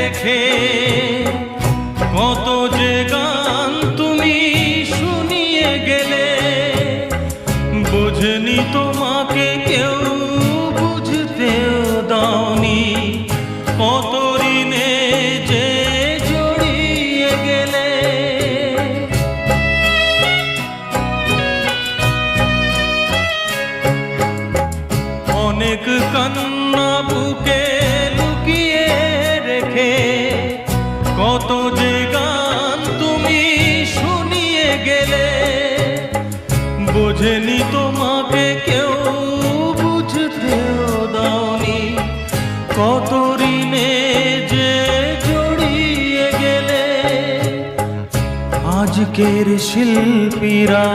রেখে কত যে গান তুমি শুনিয়ে গেলে, বুঝনি তোমাকে কেউ বুঝতেও দাওনি, কত ঋণে যে জড়িয়ে গেলে। অনেক কান্না বুকে লুকিয়ে রেখে কত যে গান তুমি শুনিয়ে গেলে, বোঝেনি তোমাকে কেউ বুঝতেও দাওনি, কত ঋণে যে জড়িয়ে গেলে। আজকের শিল্পীরা